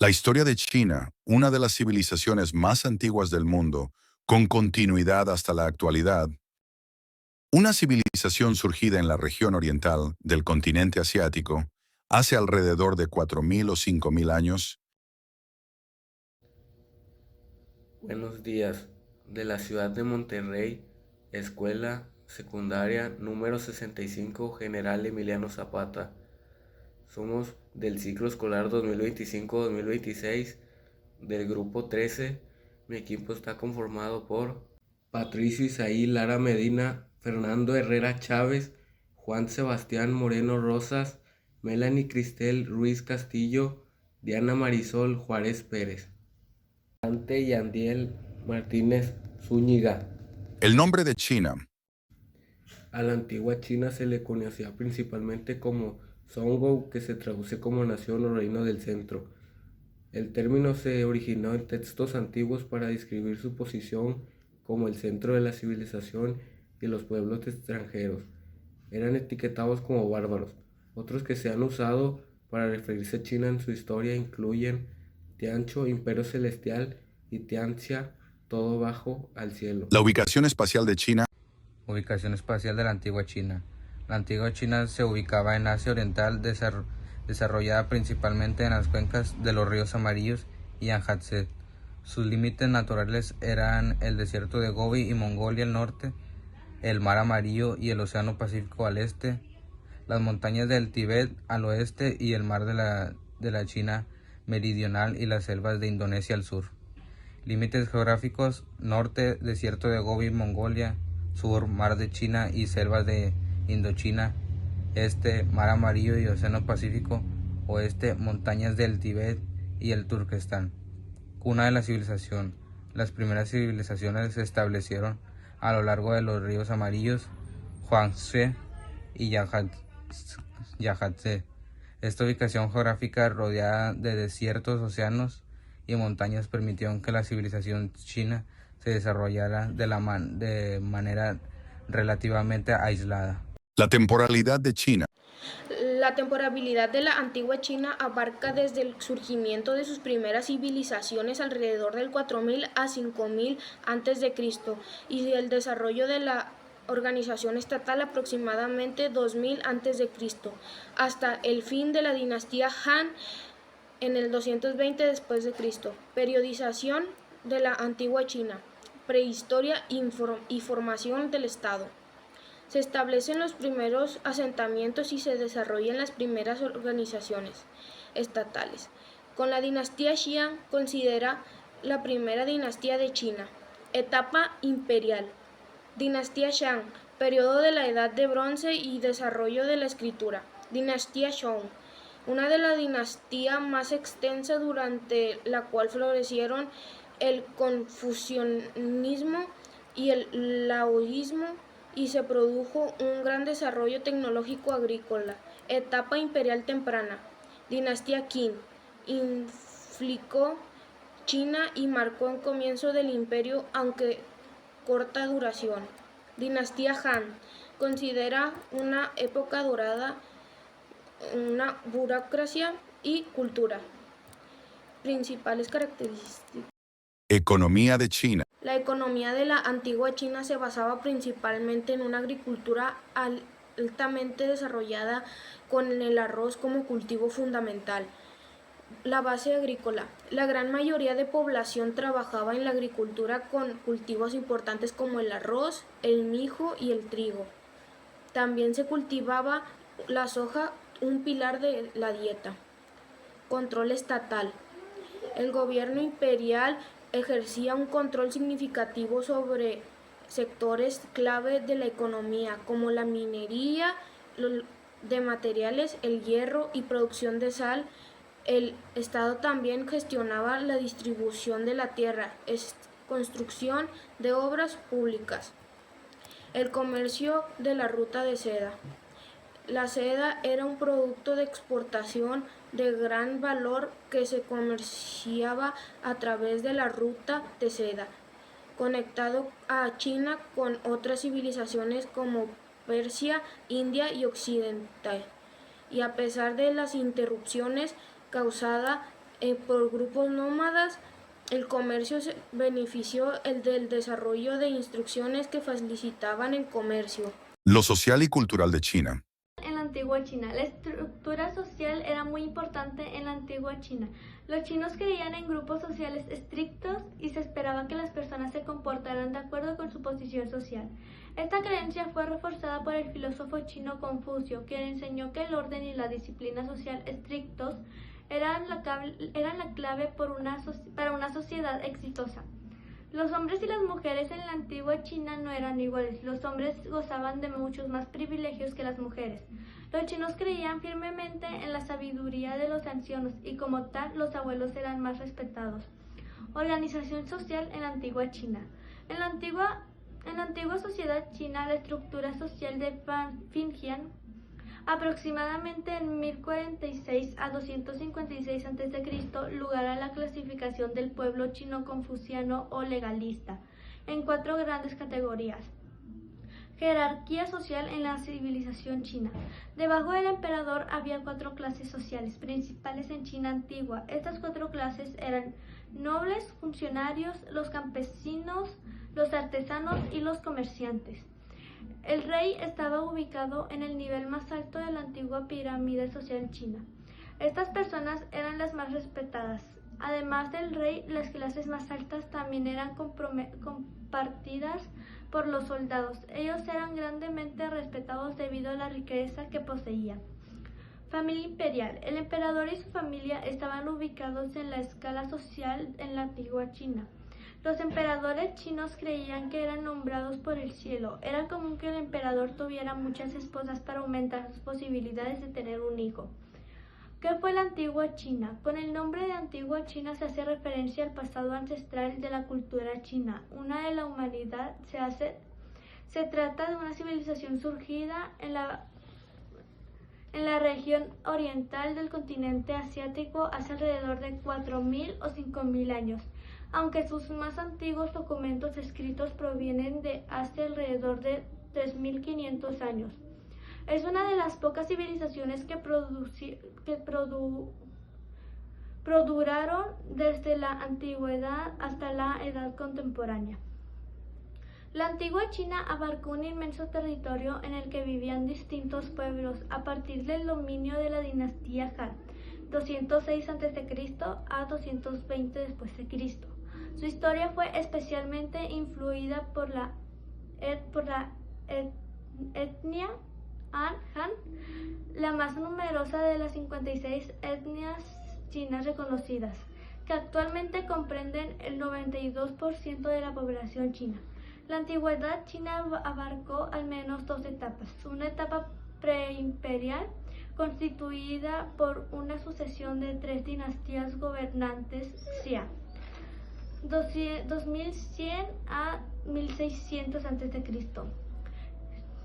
La historia de China, una de las civilizaciones más antiguas del mundo, con continuidad hasta la actualidad, una civilización surgida en la región oriental del continente asiático hace alrededor de 4.000 o 5.000 años. Buenos días, de la ciudad de Monterrey, Escuela Secundaria número 65, General Emiliano Zapata. Somos del ciclo escolar 2025-2026, del grupo 13. Mi equipo está conformado por Patricio Isaí Lara Medina, Fernando Herrera Chávez, Juan Sebastián Moreno Rosas, Melanie Cristel Ruiz Castillo, Diana Marisol Juárez Pérez. Dante Yandiel Martínez Zúñiga. El nombre de China. A la antigua China se le conocía principalmente como Zhongou, que se traduce como nación o reino del centro. El término se originó en textos antiguos para describir su posición como el centro de la civilización y los pueblos extranjeros. Eran etiquetados como bárbaros. Otros que se han usado para referirse a China en su historia incluyen Tiancho, Imperio Celestial, y Tianxia, todo bajo al cielo. La ubicación espacial de China. Ubicación espacial de la antigua China. La antigua China se ubicaba en Asia Oriental, desarrollada principalmente en las cuencas de los ríos Amarillos y Yangtze. Sus límites naturales eran el desierto de Gobi y Mongolia al norte, el mar Amarillo y el océano Pacífico al este, las montañas del Tíbet al oeste y el mar de la China meridional y las selvas de Indonesia al sur. Límites geográficos: norte, desierto de Gobi, Mongolia; sur, mar de China y selvas de Indochina; este, mar Amarillo y océano Pacífico; oeste, montañas del Tíbet y el Turquestán. Cuna de la civilización. Las primeras civilizaciones se establecieron a lo largo de los ríos Amarillos, Huanghe y Yangtze. Esta ubicación geográfica, rodeada de desiertos, océanos y montañas, permitió que la civilización china se desarrollara de manera relativamente aislada. La temporalidad de China. La temporalidad de la antigua China abarca desde el surgimiento de sus primeras civilizaciones alrededor del 4000 a 5000 a.C. y el desarrollo de la organización estatal aproximadamente 2000 a.C. hasta el fin de la dinastía Han en el 220 después de Cristo. Periodización de la antigua China, prehistoria y formación del Estado. Se establecen los primeros asentamientos y se desarrollan las primeras organizaciones estatales. Con la dinastía Xian considera la primera dinastía de China. Etapa imperial. Dinastía Shang, periodo de la Edad de Bronce y desarrollo de la escritura. Dinastía Song, una de las dinastías más extensas durante la cual florecieron el confucianismo y el laoísmo y se produjo un gran desarrollo tecnológico agrícola. Etapa imperial temprana. Dinastía Qin, inflicó China y marcó el comienzo del imperio, aunque corta duración. Dinastía Han, considera una época dorada, una burocracia y cultura. Principales características. Economía de China. La economía de la antigua China se basaba principalmente en una agricultura altamente desarrollada con el arroz como cultivo fundamental. La base agrícola. La gran mayoría de población trabajaba en la agricultura con cultivos importantes como el arroz, el mijo y el trigo. También se cultivaba la soja, un pilar de la dieta. Control estatal. El gobierno imperial ejercía un control significativo sobre sectores clave de la economía, como la minería de materiales, el hierro y producción de sal. El Estado también gestionaba la distribución de la tierra, construcción de obras públicas. El comercio de la ruta de seda. La seda era un producto de exportación de gran valor que se comerciaba a través de la ruta de seda, conectado a China con otras civilizaciones como Persia, India y Occidente. Y a pesar de las interrupciones causadas por grupos nómadas. El comercio se benefició del desarrollo de instrucciones que facilitaban el comercio. Lo social y cultural de China. En la antigua China, la estructura social era muy importante en la antigua China. Los chinos creían en grupos sociales estrictos y se esperaba que las personas se comportaran de acuerdo con su posición social. Esta creencia fue reforzada por el filósofo chino Confucio, quien enseñó que el orden y la disciplina social estrictos eran la clave para una sociedad exitosa. Los hombres y las mujeres en la antigua China no eran iguales. Los hombres gozaban de muchos más privilegios que las mujeres. Los chinos creían firmemente en la sabiduría de los ancianos y como tal los abuelos eran más respetados. Organización social en la antigua China. En la antigua sociedad china, la estructura social de fingían aproximadamente en 1046 a 256 a.C. lugar a la clasificación del pueblo chino confuciano o legalista en 4 grandes categorías. Jerarquía social en la civilización china. Debajo del emperador había 4 clases sociales principales en China antigua. Estas 4 clases eran nobles, funcionarios, los campesinos, los artesanos y los comerciantes. El rey estaba ubicado en el nivel más alto de la antigua pirámide social china. Estas personas eran las más respetadas. Además del rey, las clases más altas también eran compartidas por los soldados. Ellos eran grandemente respetados debido a la riqueza que poseían. Familia imperial. El emperador y su familia estaban ubicados en la escala social en la antigua China. Los emperadores chinos creían que eran nombrados por el cielo. Era común que el emperador tuviera muchas esposas para aumentar sus posibilidades de tener un hijo. ¿Qué fue la antigua China? Con el nombre de antigua China se hace referencia al pasado ancestral de la cultura china, una de la humanidad. Se trata de una civilización surgida en la región oriental del continente asiático hace alrededor de 4.000 o 5.000 años. Aunque sus más antiguos documentos escritos provienen de hace alrededor de 3.500 años. Es una de las pocas civilizaciones que perduraron desde la antigüedad hasta la edad contemporánea. La antigua China abarcó un inmenso territorio en el que vivían distintos pueblos a partir del dominio de la dinastía Han, 206 a.C. a 220 después de Cristo. Su historia fue especialmente influida por la etnia Han, la más numerosa de las 56 etnias chinas reconocidas, que actualmente comprenden el 92% de la población china. La antigüedad china abarcó al menos 2 etapas. Una etapa preimperial, constituida por una sucesión de 3 dinastías gobernantes Xia, 2100 a 1600 a.C.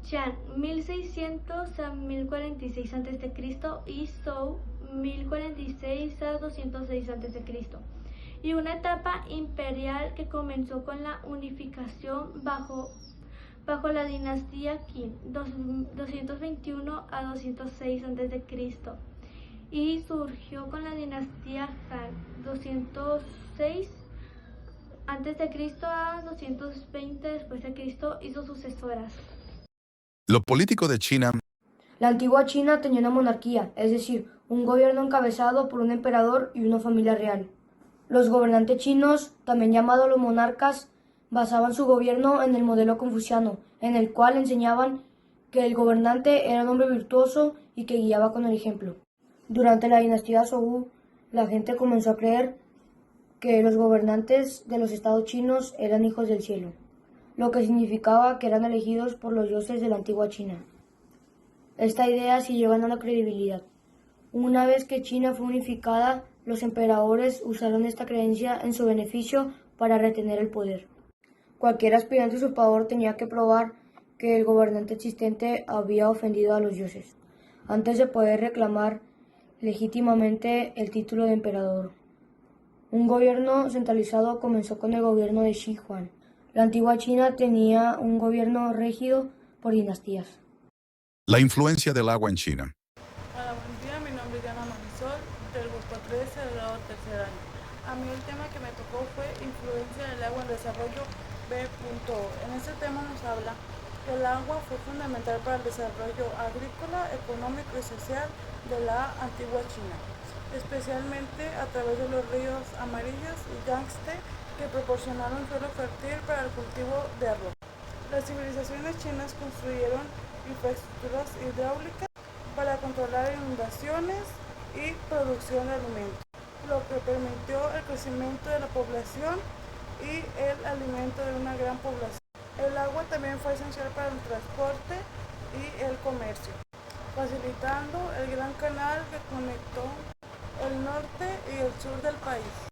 Qian, 1600 a 1046 a.C. y Zhou, 1046 a 206 a.C. Y una etapa imperial que comenzó con la unificación bajo la dinastía Qin, 221 a 206 a.C. y surgió con la dinastía Han, 206 a.C. a 220 después de Cristo y sus sucesoras. Lo político de China. La antigua China tenía una monarquía, es decir, un gobierno encabezado por un emperador y una familia real. Los gobernantes chinos, también llamados los monarcas, basaban su gobierno en el modelo confuciano, en el cual enseñaban que el gobernante era un hombre virtuoso y que guiaba con el ejemplo. Durante la dinastía Zhou, la gente comenzó a creer que los gobernantes de los estados chinos eran hijos del cielo, lo que significaba que eran elegidos por los dioses de la antigua China. Esta idea siguió ganando credibilidad. Una vez que China fue unificada, los emperadores usaron esta creencia en su beneficio para retener el poder. Cualquier aspirante usurpador tenía que probar que el gobernante existente había ofendido a los dioses, antes de poder reclamar legítimamente el título de emperador. Un gobierno centralizado comenzó con el gobierno de Shi Huang. La antigua China tenía un gobierno regido por dinastías. La influencia del agua en China. Hola, buen día. Mi nombre es Diana Marisol, del grupo 13 del grado tercero. A mí el tema que me tocó fue influencia del agua en el desarrollo B.O. En este tema nos habla que el agua fue fundamental para el desarrollo agrícola, económico y social de la antigua China, especialmente a través de los ríos Amarillos y Yangtze, que proporcionaron suelo fértil para el cultivo de arroz. Las civilizaciones chinas construyeron infraestructuras hidráulicas para controlar inundaciones y producción de alimentos, lo que permitió el crecimiento de la población y el alimento de una gran población. El agua también fue esencial para el transporte y el comercio, facilitando el gran canal que conectó el norte y el sur del país.